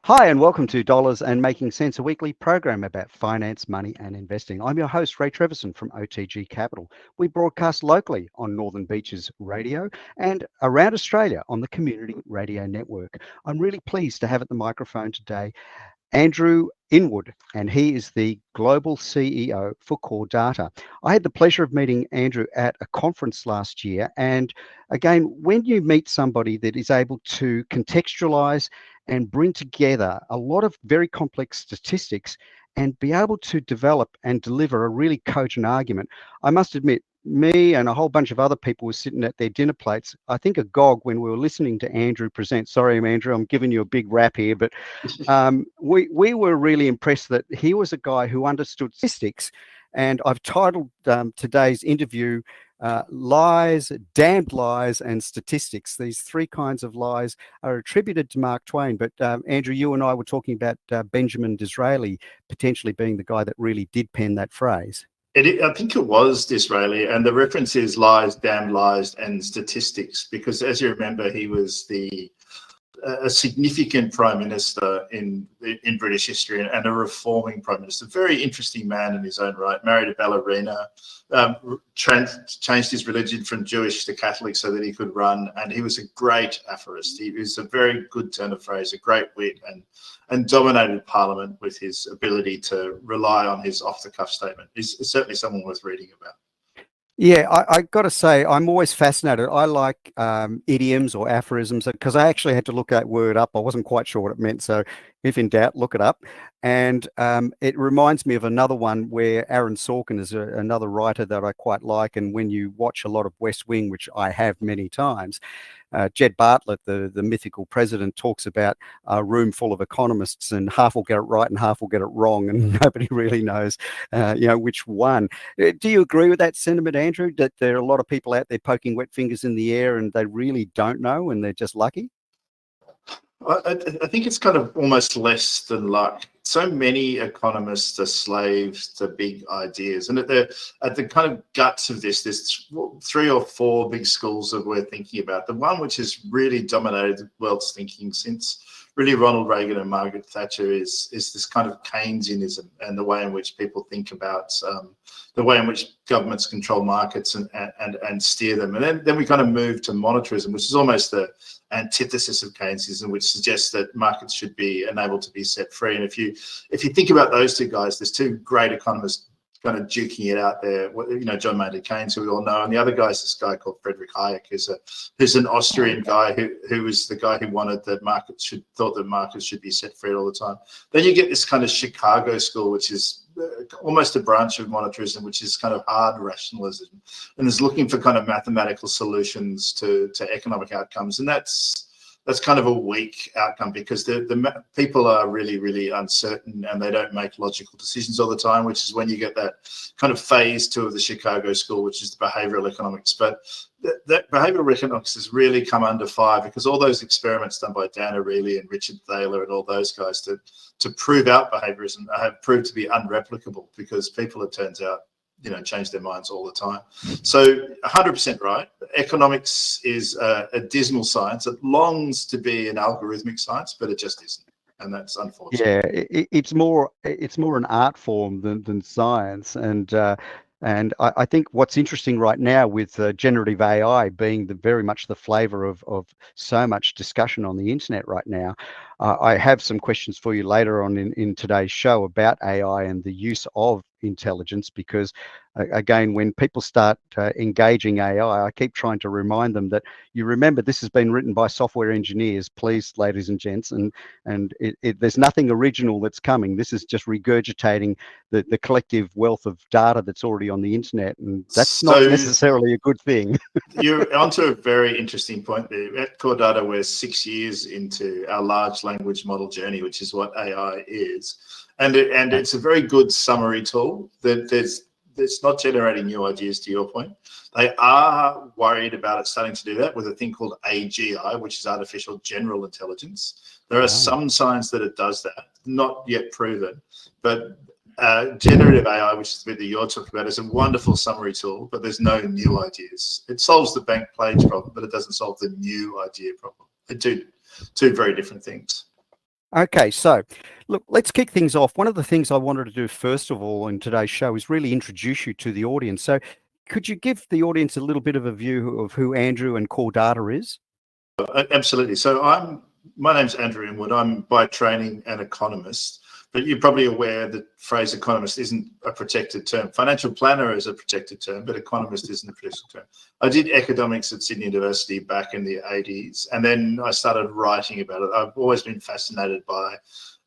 Hi, and welcome to Dollars and Making Sense, a weekly program about finance, money, and investing. I'm your host, Ray Treverson from OTG Capital. We broadcast locally on Northern Beaches Radio and around Australia on the Community Radio Network. I'm really pleased to have at the microphone today Andrew Inwood, and he is the Global CEO for Coredata. I had the pleasure of meeting Andrew at a conference last year. And again, when you meet somebody that is able to contextualize and bring together a lot of very complex statistics and be able to develop and deliver a really cogent argument, I must admit, me and a whole bunch of other people were sitting at their dinner plates, I think agog when we were listening to Andrew present. Sorry, Andrew, I'm giving you a big rap here, but we were really impressed that he was a guy who understood statistics. And I've titled today's interview Lies, Damned Lies and Statistics. These three kinds of lies are attributed to Mark Twain. But Andrew, you and I were talking about Benjamin Disraeli potentially being the guy that really did pen that phrase. I think it was Disraeli, and the reference is lies, damned lies, and statistics, because as you remember, he was a significant prime minister in British history and a reforming prime minister. Very interesting man in his own right. Married a ballerina, changed his religion from Jewish to Catholic so that he could run, and he was a great aphorist. He was a very good turn of phrase, a great wit, and dominated Parliament with his ability to rely on his off-the-cuff statement. He's certainly someone worth reading about. Yeah, I got to say, I'm always fascinated. I like idioms or aphorisms because I actually had to look that word up. I wasn't quite sure what it meant. So if in doubt, look it up. And it reminds me of another one where Aaron Sorkin is another writer that I quite like. And when you watch a lot of West Wing, which I have many times, Jed Bartlett, the mythical president, talks about a room full of economists and half will get it right and half will get it wrong. And nobody really knows, which one. Do you agree with that sentiment, Andrew, that there are a lot of people out there poking wet fingers in the air and they really don't know and they're just lucky? I think it's kind of almost less than luck. So many economists are slaves to big ideas, and at the kind of guts of this, there's three or four big schools that we're thinking about. The one which has really dominated the world's thinking since really Ronald Reagan and Margaret Thatcher is this kind of Keynesianism and the way in which people think about the way in which governments control markets and steer them. And then we kind of move to monetarism, which is almost the antithesis of Keynesianism, which suggests that markets should be enabled to be set free. And if you think about those two guys, there's two great economists kind of duking it out there. John Maynard Keynes, who we all know, and the other guy is this guy called Friedrich Hayek, who's an Austrian guy who was the guy who thought that markets should be set free all the time. Then you get this kind of Chicago school, which is almost a branch of monetarism, which is kind of hard rationalism, and is looking for kind of mathematical solutions to economic outcomes, and that's kind of a weak outcome because the people are really, really uncertain and they don't make logical decisions all the time, which is when you get that kind of phase two of the Chicago school, which is the behavioral economics. But that behavioral economics has really come under fire because all those experiments done by Dan Ariely and Richard Thaler and all those guys to prove out behaviorism have proved to be unreplicable because people, it turns out, change their minds all the time. So 100% right. Economics is a dismal science. It longs to be an algorithmic science, but it just isn't. And that's unfortunate. Yeah, it's more an art form than science. And I think what's interesting right now with generative AI being very much the flavor of so much discussion on the internet right now, I have some questions for you later on in today's show about AI and the use of intelligence, because again, when people start engaging AI, I keep trying to remind them that you remember this has been written by software engineers, please, ladies and gents, and there's nothing original that's coming. This is just regurgitating the collective wealth of data that's already on the internet, and that's not necessarily a good thing. You're onto a very interesting point there. At Coredata, we're 6 years into our large language model journey, which is what AI is. And it's a very good summary tool that it's not generating new ideas, to your point. They are worried about it starting to do that with a thing called AGI, which is artificial general intelligence. There are some signs that it does that, not yet proven, but generative AI, which is the bit that you're talking about, is a wonderful summary tool, but there's no new ideas. It solves the bank page problem, but it doesn't solve the new idea problem. They're two very different things. Okay, so look, let's kick things off. One of the things I wanted to do first of all in today's show is really introduce you to the audience. So, could you give the audience a little bit of a view of who Andrew and Coredata is? Absolutely. So my name's Andrew Inwood. I'm by training an economist, but you're probably aware that phrase economist isn't a protected term. Financial planner is a protected term, but economist isn't a protected term. I did economics at Sydney University back in the 80s, and then I started writing about it. I've always been fascinated by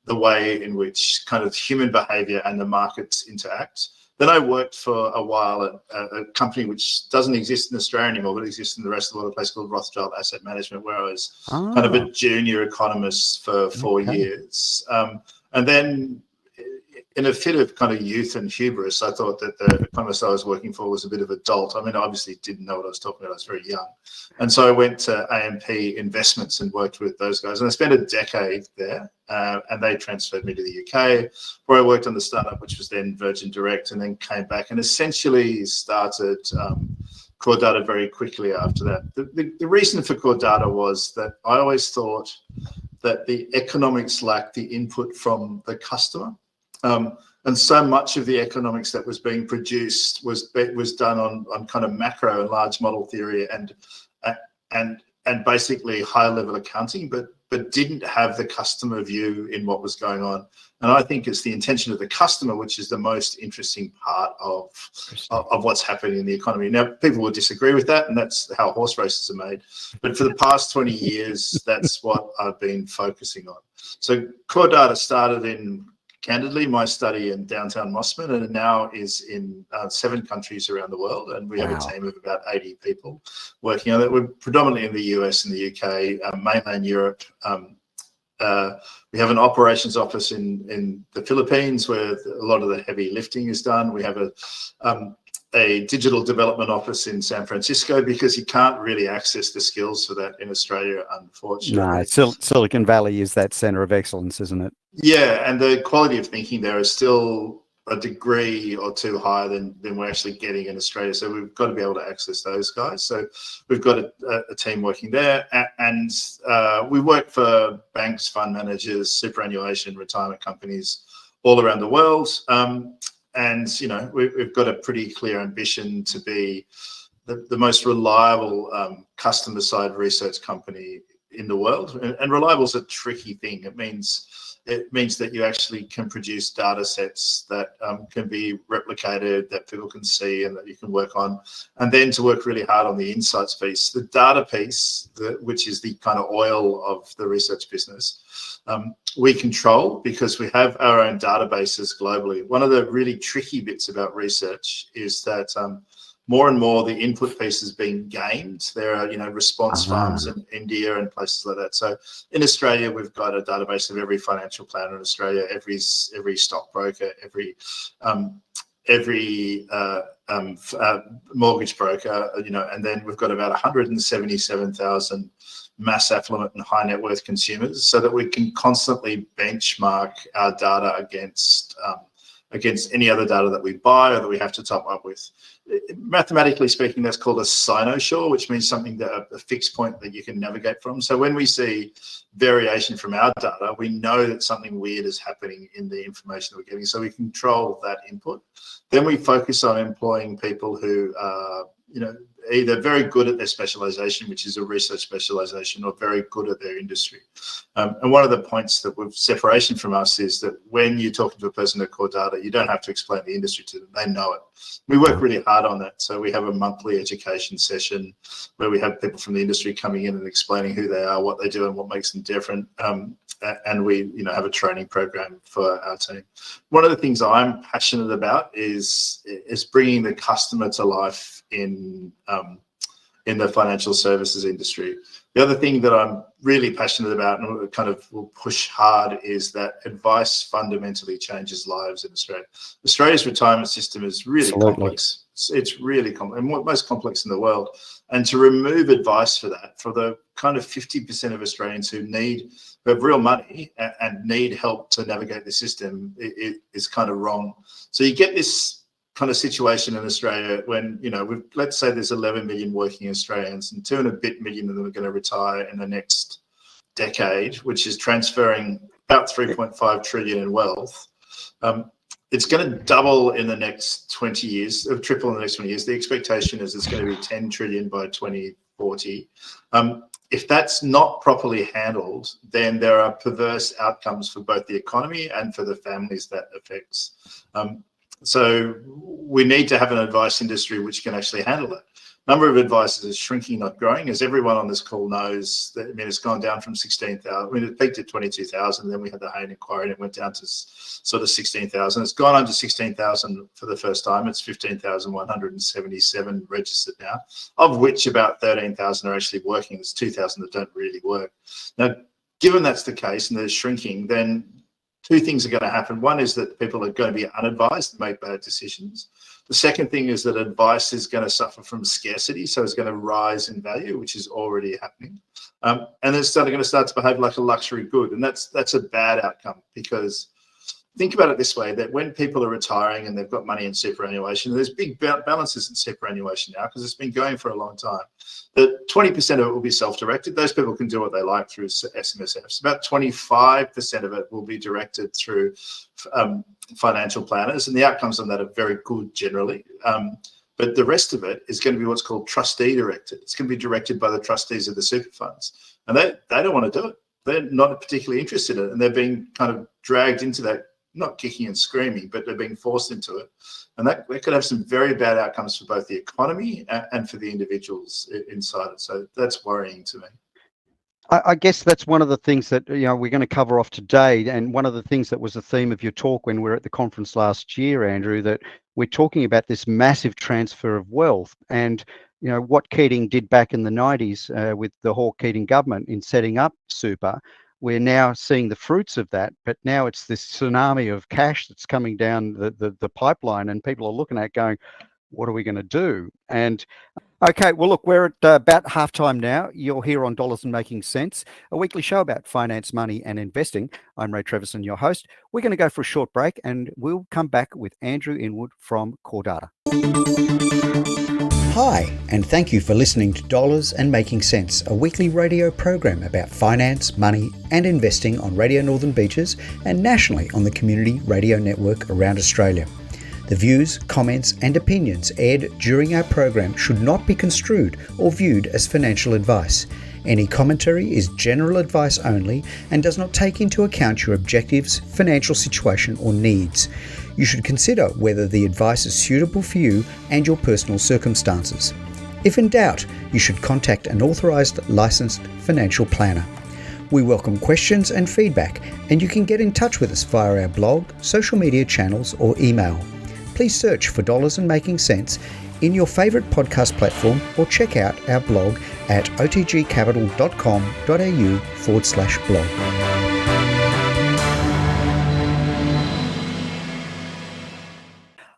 the way in which kind of human behavior and the markets interact. Then I worked for a while at a company which doesn't exist in Australia anymore, but exists in the rest of the world, a place called Rothschild Asset Management, where I was kind of Ah, a junior economist for 4 years. And then in a fit of kind of youth and hubris, I thought that the economist I was working for was a bit of a dolt. I mean, I obviously didn't know what I was talking about. I was very young. And so I went to AMP Investments and worked with those guys. And I spent a decade there, and they transferred me to the UK, where I worked on the startup, which was then Virgin Direct, and then came back and essentially started Coredata very quickly after that. The reason for Coredata was that I always thought that the economics lacked the input from the customer. And so much of the economics that was being produced was done on kind of macro and large model theory and basically high level accounting, but didn't have the customer view in what was going on. And I think it's the intention of the customer which is the most interesting part of what's happening in the economy. Now, people will disagree with that, and that's how horse races are made. But for the past 20 years, that's what I've been focusing on. So Coredata started in, candidly, my study in downtown Mossman, and it now is in 7 countries around the world, and we have a team of about 80 people working on it. We're predominantly in the US and the UK, mainland Europe. We have an operations office in the Philippines where a lot of the heavy lifting is done. We have a digital development office in San Francisco because you can't really access the skills for that in Australia, unfortunately. no, Silicon Valley is that center of excellence, isn't it? Yeah, and the quality of thinking there is still a degree or two higher than we're actually getting in Australia. So we've got to be able to access those guys. So we've got a team working there, and we work for banks, fund managers, superannuation, retirement companies all around the world. And, you know, we've got a pretty clear ambition to be the most reliable customer side research company in the world. And reliable is a tricky thing. It means that you actually can produce data sets that can be replicated, that people can see and that you can work on, and then to work really hard on the insights piece. The data piece, which is the kind of oil of the research business, we control because we have our own databases globally. One of the really tricky bits about research is that more and more the input piece is being gamed. There are, you know, response farms in India and places like that. So in Australia, we've got a database of every financial planner in Australia, every stockbroker, every mortgage broker, you know, and then we've got about 177,000 mass affluent and high net worth consumers, so that we can constantly benchmark our data against any other data that we buy or that we have to top up with. Mathematically speaking, that's called a cynosure, which means something that a fixed point that you can navigate from. So when we see variation from our data, we know that something weird is happening in the information that we're getting. So we control that input. Then we focus on employing people who are, you know, either very good at their specialization, which is a research specialization, or very good at their industry. And one of the points that we've separation from us is that when you're talking to a person at Coredata, you don't have to explain the industry to them. They know it. We work really hard on that. So we have a monthly education session where we have people from the industry coming in and explaining who they are, what they do, and what makes them different. And we, you know, have a training program for our team. One of the things I'm passionate about is bringing the customer to life in the financial services industry. The other thing that I'm really passionate about and kind of will push hard is that advice fundamentally changes lives in Australia. Australia's retirement system is really complex. It's really complex, and most complex in the world. And to remove advice for that, for the kind of 50% of Australians who have real money and need help to navigate the system, it is kind of wrong. So you get this kind of situation in Australia when, you know, let's say there's 11 million working Australians and 2 and a bit million of them are going to retire in the next decade, which is transferring about 3.5 trillion in wealth. It's going to double in the next 20 years, or triple in the next 20 years. The expectation is it's going to be 10 trillion by 2040. If that's not properly handled, then there are perverse outcomes for both the economy and for the families that affects. So we need to have an advice industry which can actually handle it. Number of advisors is shrinking, not growing, as everyone on this call knows. That, I mean, it's gone down from 16,000. I mean, it peaked at 22,000. Then we had the Hayne inquiry, and it went down to sort of 16,000. It's gone under 16,000 for the first time. It's 15,177 registered now, of which about 13,000 are actually working. There's 2,000 that don't really work. Now, given that's the case and they're shrinking, then two things are going to happen. One is that people are going to be unadvised and make bad decisions. The second thing is that advice is going to suffer from scarcity, so it's going to rise in value, which is already happening. And it's going to start to behave like a luxury good, and that's a bad outcome, because think about it this way, that when people are retiring and they've got money in superannuation, there's big balances in superannuation now because it's been going for a long time. That 20% of it will be self-directed. Those people can do what they like through SMSFs. About 25% of it will be directed through financial planners, and the outcomes on that are very good generally. But the rest of it is going to be what's called trustee directed. It's going to be directed by the trustees of the super funds, and they don't want to do it. They're not particularly interested in it, and they're being kind of dragged into that, not kicking and screaming, but they're being forced into it. And that could have some very bad outcomes for both the economy and for the individuals inside it. So that's worrying to me. I guess that's one of the things that we're going to cover off today, and one of the things that was the theme of your talk when we were at the conference last year, Andrew, that we're talking about this massive transfer of wealth, and what Keating did back in the 90s with the Hawke-Keating government in setting up super. We're now seeing the fruits of that, but now it's this tsunami of cash that's coming down the pipeline, and people are looking at going, what are we going to do? And okay, well, look, we're at about halftime now. You're here on Dollars and Making Sense, a weekly show about finance, money, and investing. I'm Ray Treverson, your host. We're going to go for a short break, and we'll come back with Andrew Inwood from Coredata. Hi, and thank you for listening to Dollars and Making Sense, a weekly radio program about finance, money, and investing on Radio Northern Beaches and nationally on the Community Radio Network around Australia. The views, comments, and opinions aired during our program should not be construed or viewed as financial advice. Any commentary is general advice only and does not take into account your objectives, financial situation, or needs. You should consider whether the advice is suitable for you and your personal circumstances. If in doubt, you should contact an authorised licensed financial planner. We welcome questions and feedback, and you can get in touch with us via our blog, social media channels, or email. Please search for Dollars and Making Sense in your favourite podcast platform, or check out our blog at otgcapital.com.au/blog.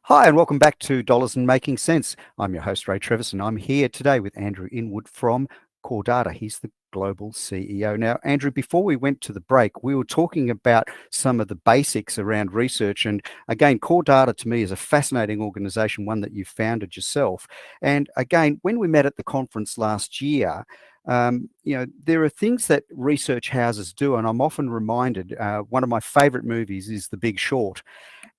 Hi, and welcome back to Dollars and Making Sense. I'm your host, Ray Treverson. I'm here today with Andrew Inwood from Coredata. He's the global CEO. Now, Andrew, before we went to the break, we were talking about some of the basics around research. And again, Coredata to me is a fascinating organization, one that you founded yourself. And again, when we met at the conference last year, there are things that research houses do, and I'm often reminded, one of my favorite movies is The Big Short.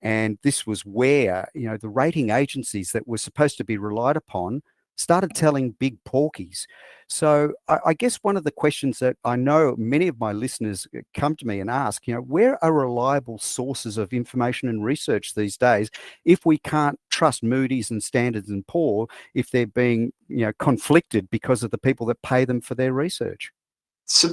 And this was where, the rating agencies that were supposed to be relied upon started telling big porkies. So I guess one of the questions that I know many of my listeners come to me and ask, where are reliable sources of information and research these days if we can't trust Moody's and Standard & Poor's if they're being, conflicted because of the people that pay them for their research? So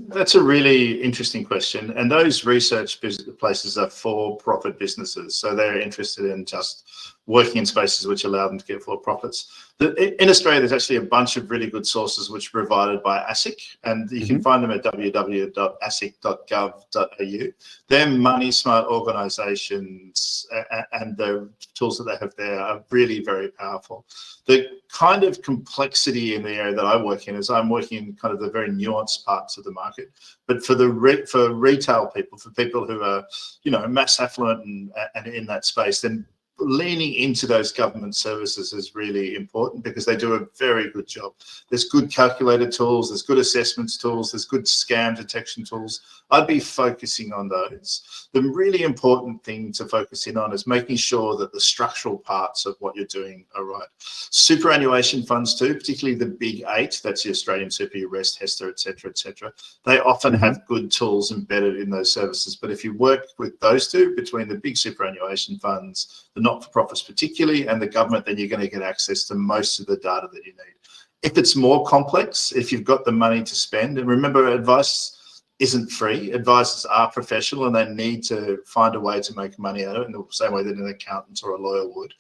that's a really interesting question. And those research places are for-profit businesses. So they're interested in just working in spaces which allow them to get for profits. In Australia, there's actually a bunch of really good sources which are provided by ASIC, and you can find them at www.asic.gov.au. They're money smart organisations, and the tools that they have there are really very powerful. The kind of complexity in the area that I work in is I'm working in kind of the very nuanced parts of the market. But for retail people, for people who are, mass affluent and in that space, then leaning into those government services is really important because they do a very good job. There's good calculator tools, there's good assessments tools, there's good scam detection tools. I'd be focusing on those. The really important thing to focus in on is making sure that the structural parts of what you're doing are right. Superannuation funds too, particularly the big eight, that's the Australian Super, your Rest, Hester, etc., they often have good tools embedded in those services. But if you work with those two, between the big superannuation funds, the not-for-profits particularly, and the government, then you're going to get access to most of the data that you need. If it's more complex, if you've got the money to spend, and remember, advice isn't free. Advisors are professional and they need to find a way to make money out of it in the same way that an accountant or a lawyer would.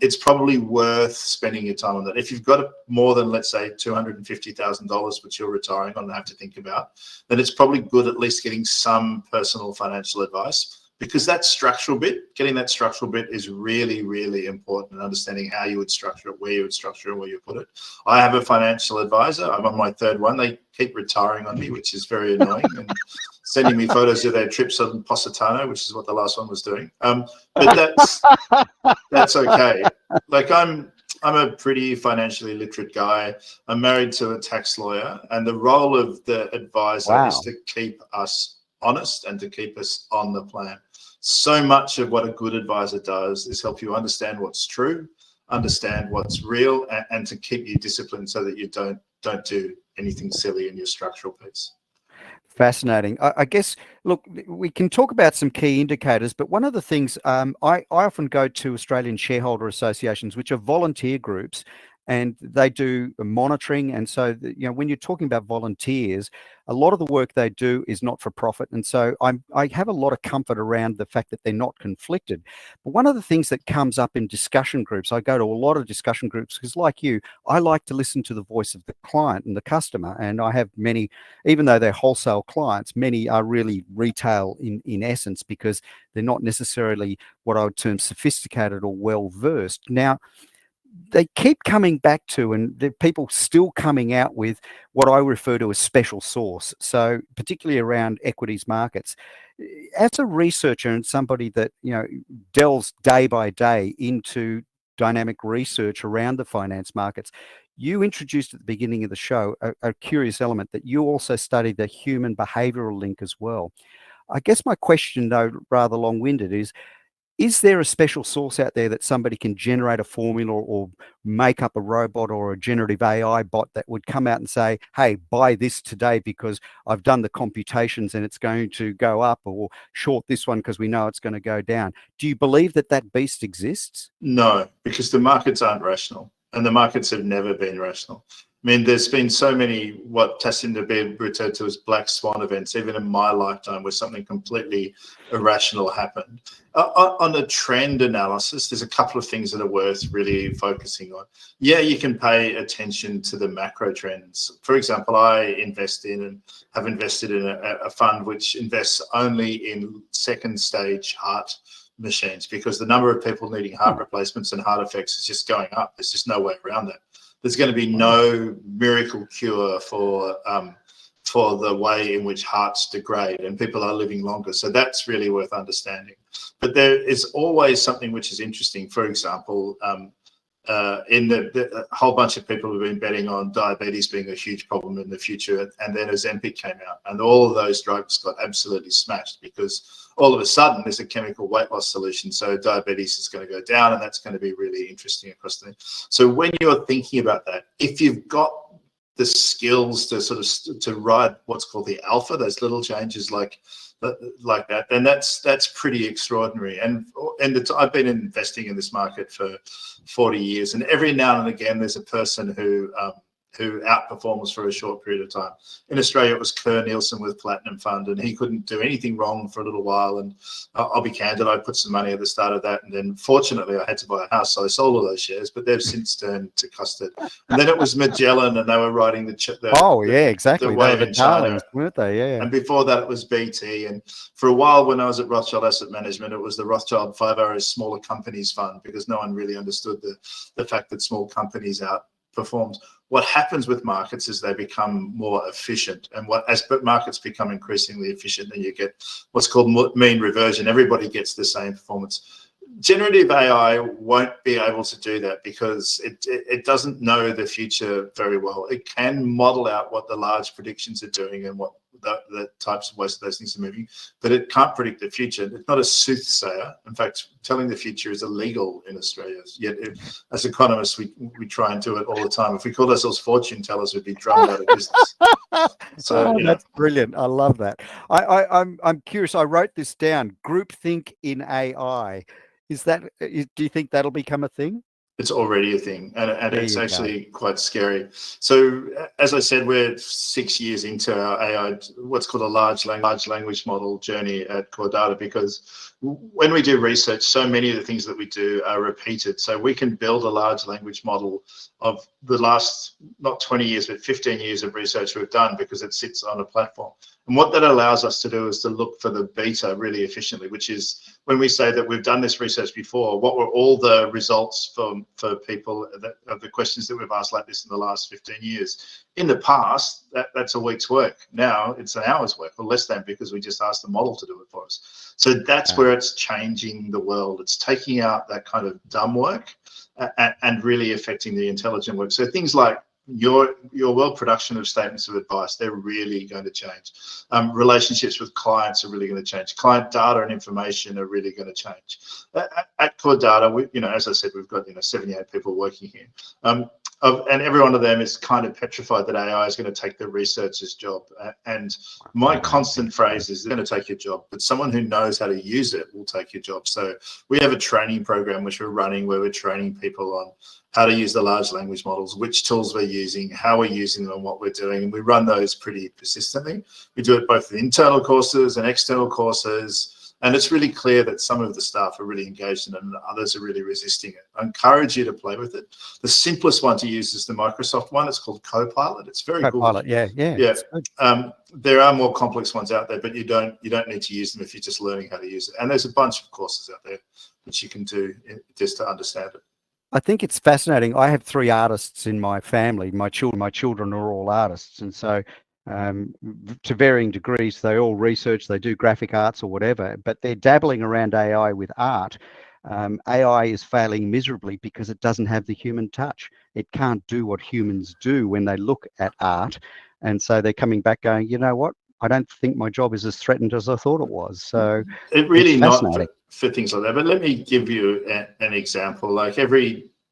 It's probably worth spending your time on that. If you've got more than, let's say, $250,000, which you're retiring on and have to think about, then it's probably good at least getting some personal financial advice, because that structural bit, getting that structural bit is really, really important, and understanding how you would structure it, where you would structure it, where you put it. I have a financial advisor. I'm on my third one. They keep retiring on me, which is very annoying, and sending me photos of their trips on Positano, which is what the last one was doing. But that's okay. Like I'm a pretty financially literate guy. I'm married to a tax lawyer, and the role of the advisor is to keep us honest and to keep us on the plan. So much of what a good advisor does is help you understand what's true, understand what's real, and to keep you disciplined so that you don't do anything silly in your structural piece. Fascinating. I guess, look, we can talk about some key indicators, but one of the things I often go to Australian shareholder associations, which are volunteer groups, and they do monitoring. And so, when you're talking about volunteers, a lot of the work they do is not for profit. And so I have a lot of comfort around the fact that they're not conflicted. But one of the things that comes up in discussion groups, I go to a lot of discussion groups because, like you, I like to listen to the voice of the client and the customer. And I have many, even though they're wholesale clients, many are really retail in essence, because they're not necessarily what I would term sophisticated or well-versed. Now, they keep coming back to, and there are people still coming out with what I refer to as special sauce. So particularly around equities markets. As a researcher and somebody that, delves day by day into dynamic research around the finance markets, you introduced at the beginning of the show a curious element that you also study the human behavioral link as well. I guess my question, though, rather long-winded, is there a special source out there that somebody can generate a formula or make up a robot or a generative AI bot that would come out and say, hey, buy this today because I've done the computations and it's going to go up, or short this one because we know it's going to go down? Do you believe that that beast exists? No, because the markets aren't rational, and the markets have never been rational. I mean, there's been so many what tend to be referred to as black swan events, even in my lifetime, where something completely irrational happened. On a trend analysis, there's a couple of things that are worth really focusing on. Yeah, you can pay attention to the macro trends. For example, I invest in and have invested in a fund which invests only in second stage heart machines, because the number of people needing heart replacements and heart effects is just going up. There's just no way around that. There's going to be no miracle cure for the way in which hearts degrade, and people are living longer. So that's really worth understanding. But there is always something which is interesting. For example, in the whole bunch of people have been betting on diabetes being a huge problem in the future, and then Ozempic came out, and all of those drugs got absolutely smashed because all of a sudden there's a chemical weight loss solution, so diabetes is going to go down, and that's going to be really interesting across the. So when you're thinking about that, if you've got the skills to sort of to ride what's called the alpha, those little changes like that, then that's pretty extraordinary. And I've been investing in this market for 40 years, and every now and again there's a person who outperforms for a short period of time. In Australia, it was Kerr Nielsen with Platinum Fund, and he couldn't do anything wrong for a little while. And I'll be candid, I put some money at the start of that, and then fortunately I had to buy a house, so I sold all those shares, but they've since turned to custard. And then it was Magellan, and they were riding Exactly. the wave They were in China. darlings, weren't they? Yeah. And before that, it was BT. And for a while, when I was at Rothschild Asset Management, it was the Rothschild 5 Arrows Smaller Companies Fund, because no one really understood the fact that small companies outperformed. What happens with markets is they become more efficient, and as markets become increasingly efficient, then you get what's called mean reversion. Everybody gets the same performance. generative AI won't be able to do that because it doesn't know the future very well. It can model out what the large predictions are doing and what the types of ways those things are moving, but it can't predict the future. It's not a soothsayer. In fact, telling the future is illegal in Australia. Yet, as economists, we try and do it all the time. If we called ourselves fortune tellers, we'd be drummed out of business. So, That's brilliant. I love that. I'm curious. I wrote this down. Groupthink in AI. Do you think that'll become a thing? It's already a thing, and There it's you go. actually quite scary. So, as I said, we're 6 years into our AI, what's called a large language model journey at Coredata, because when we do research, so many of the things that we do are repeated. So we can build a large language model of the last, not 20 years, but 15 years of research we've done, because it sits on a platform. And what that allows us to do is to look for the beta really efficiently, which is when we say that we've done this research before, what were all the results for people of the questions that we've asked like this in the last 15 years. In the past, that's a week's work. Now it's an hour's work, or less than, because we just asked the model to do it for us. So that's where it's changing the world. It's taking out that kind of dumb work and really affecting the intelligent work. So things like your world production of statements of advice, they're really going to change. Relationships with clients are really going to change. Client data and information are really going to change. At Coredata, as I said, we've got 78 people working here. And every one of them is kind of petrified that AI is going to take the researcher's job. And my constant phrase is, they're going to take your job, but someone who knows how to use it will take your job. So we have a training program which we're running, where we're training people on how to use the large language models, which tools we're using, how we're using them, and what we're doing. And we run those pretty persistently. We do it both in internal courses and external courses. And it's really clear that some of the staff are really engaged in it and others are really resisting it. I encourage you to play with it. The simplest one to use is the Microsoft one. It's called Copilot. It's very Copilot, good. Yeah. There are more complex ones out there, but you don't need to use them if you're just learning how to use it. And there's a bunch of courses out there which you can do just to understand it. I think it's fascinating. I have 3 artists in my family. My children are all artists, and so to varying degrees, they all research. They do graphic arts or whatever, but they're dabbling around AI with art. AI is failing miserably because it doesn't have the human touch. It can't do what humans do when they look at art, and so they're coming back going, you know what? I don't think my job is as threatened as I thought it was. So it really it's fascinating. not for things like that. But let me give you an example. Like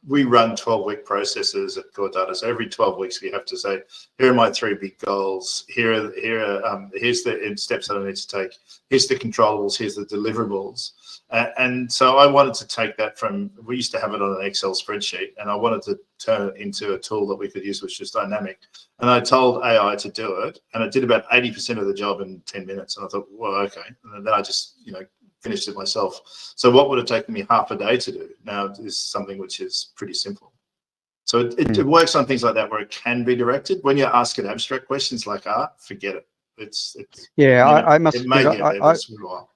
we run 12-week processes at Coredata. So every 12 weeks we have to say, here are my 3 big goals. Here's the steps that I need to take. Here's the controllables. Here's the deliverables. And so I wanted to take that we used to have it on an Excel spreadsheet, and I wanted to turn it into a tool that we could use, which was dynamic. And I told AI to do it, and it did about 80% of the job in 10 minutes. And I thought, well, okay. And then I just, finished it myself. So what would have taken me half a day to do now is something which is pretty simple. So it works on things like that where it can be directed. When you ask it abstract questions like art, forget it. I must it may admit, get there, but it's a while.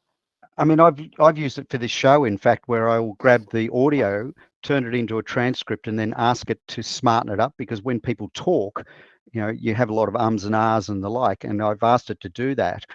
I mean, I've used it for this show, in fact, where I will grab the audio, turn it into a transcript, and then ask it to smarten it up, because when people talk, you have a lot of ums and ahs and the like, and I've asked it to do that.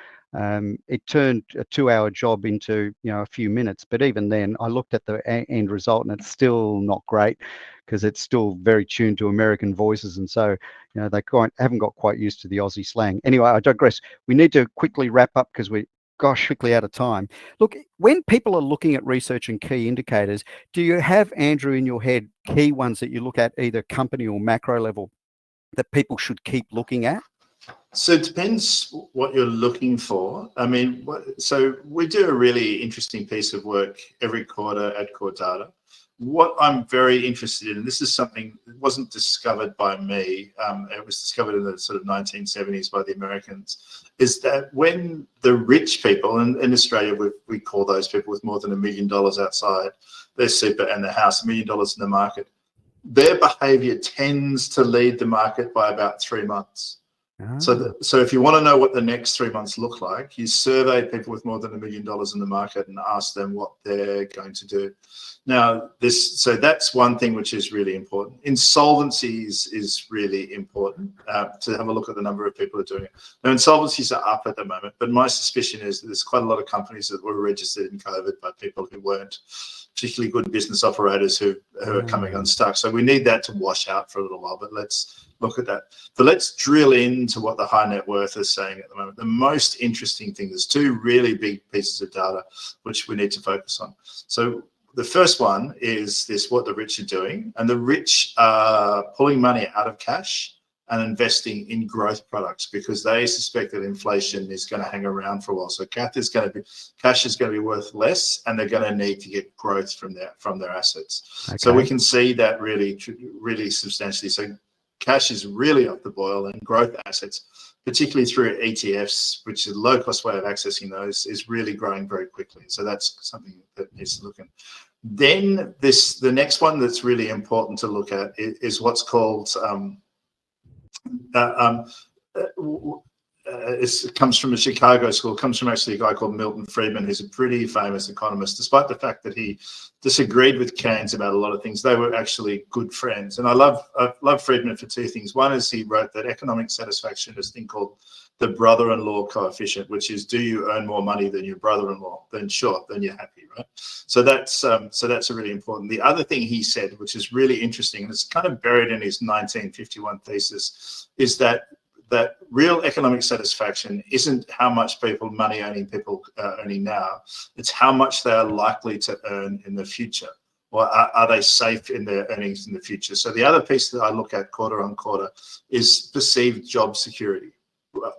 It turned a 2-hour job into a few minutes, but even then I looked at the end result and it's still not great, because it's still very tuned to American voices, and so they haven't got quite used to the Aussie slang. Anyway, I digress. We need to quickly wrap up because we're quickly out of time. Look, when people are looking at research and key indicators, do you have, Andrew, in your head, key ones that you look at either company or macro level that people should keep looking at? So it depends what you're looking for. I mean, so we do a really interesting piece of work every quarter at Coredata. What I'm very interested in, and this is something that wasn't discovered by me, it was discovered in the sort of 1970s by the Americans, is that when the rich people, and in Australia we call those people with more than $1 million outside their super and their house, $1 million in the market, their behaviour tends to lead the market by about 3 months. Ah, So if you want to know what the next 3 months look like, you survey people with more than $1 million in the market and ask them what they're going to do. Now, so that's one thing which is really important. Insolvencies is really important to have a look at the number of people who are doing it. Now, insolvencies are up at the moment, but my suspicion is that there's quite a lot of companies that were registered in COVID by people who weren't particularly good business operators who are coming unstuck. So we need that to wash out for a little while, but let's look at that. But let's drill into what the high net worth is saying at the moment. The most interesting thing, there's two really big pieces of data which we need to focus on. So the first one is this, what the rich are doing, and the rich are pulling money out of cash and investing in growth products because they suspect that inflation is going to hang around for a while. So cash is going to be worth less, and they're going to need to get growth from their assets. okay. So we can see that really substantially. So cash is really up the boil, and growth assets, particularly through ETFs, which is a low-cost way of accessing those, is really growing very quickly. So that's something that needs to look at. Then the next one that's really important to look at is what's called it comes from a Chicago school. It comes from actually a guy called Milton Friedman, who's a pretty famous economist. Despite the fact that he disagreed with Keynes about a lot of things, they were actually good friends. And I love Friedman for two things. One is he wrote that economic satisfaction is a thing called the brother-in-law coefficient, which is, do you earn more money than your brother-in-law? Then sure, then you're happy, right? So that's a really important. The other thing he said, which is really interesting, and it's kind of buried in his 1951 thesis, is that real economic satisfaction isn't how much money earning people are earning now. It's how much they are likely to earn in the future. Or are they safe in their earnings in the future? So the other piece that I look at quarter on quarter is perceived job security.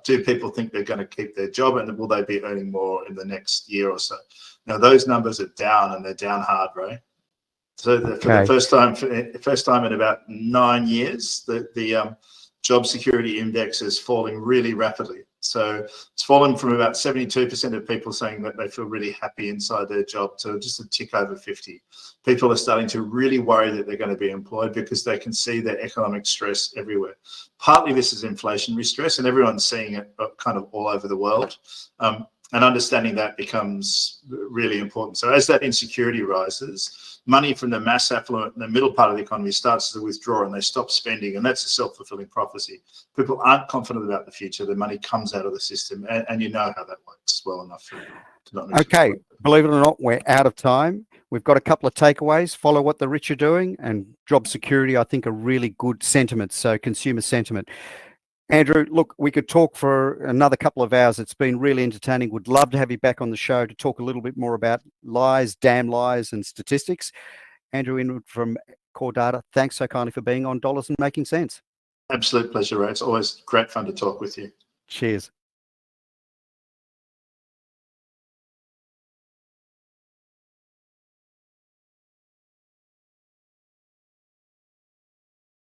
Do people think they're going to keep their job, and will they be earning more in the next year or so? Now those numbers are down, and they're down hard, right? So for the first time in about 9 years, the job security index is falling really rapidly. So it's fallen from about 72% of people saying that they feel really happy inside their job to just a tick over 50. People are starting to really worry that they're going to be employed because they can see the economic stress everywhere. Partly this is inflationary stress, and everyone's seeing it kind of all over the world. And understanding that becomes really important. So as that insecurity rises, money from the mass affluent and the middle part of the economy starts to withdraw, and they stop spending, and that's a self-fulfilling prophecy. People aren't confident about the future. The money comes out of the system, and you know how that works well enough to not need Okay, believe it or not, we're out of time. We've got a couple of takeaways. Follow what the rich are doing, and job security, I think, are really good sentiments. So consumer sentiment. Andrew, look, we could talk for another couple of hours. It's been really entertaining. Would love to have you back on the show to talk a little bit more about lies, damn lies, and statistics. Andrew Inwood from Coredata, thanks so kindly for being on Dollars and Making Sense. Absolute pleasure, Ray. It's always great fun to talk with you. Cheers.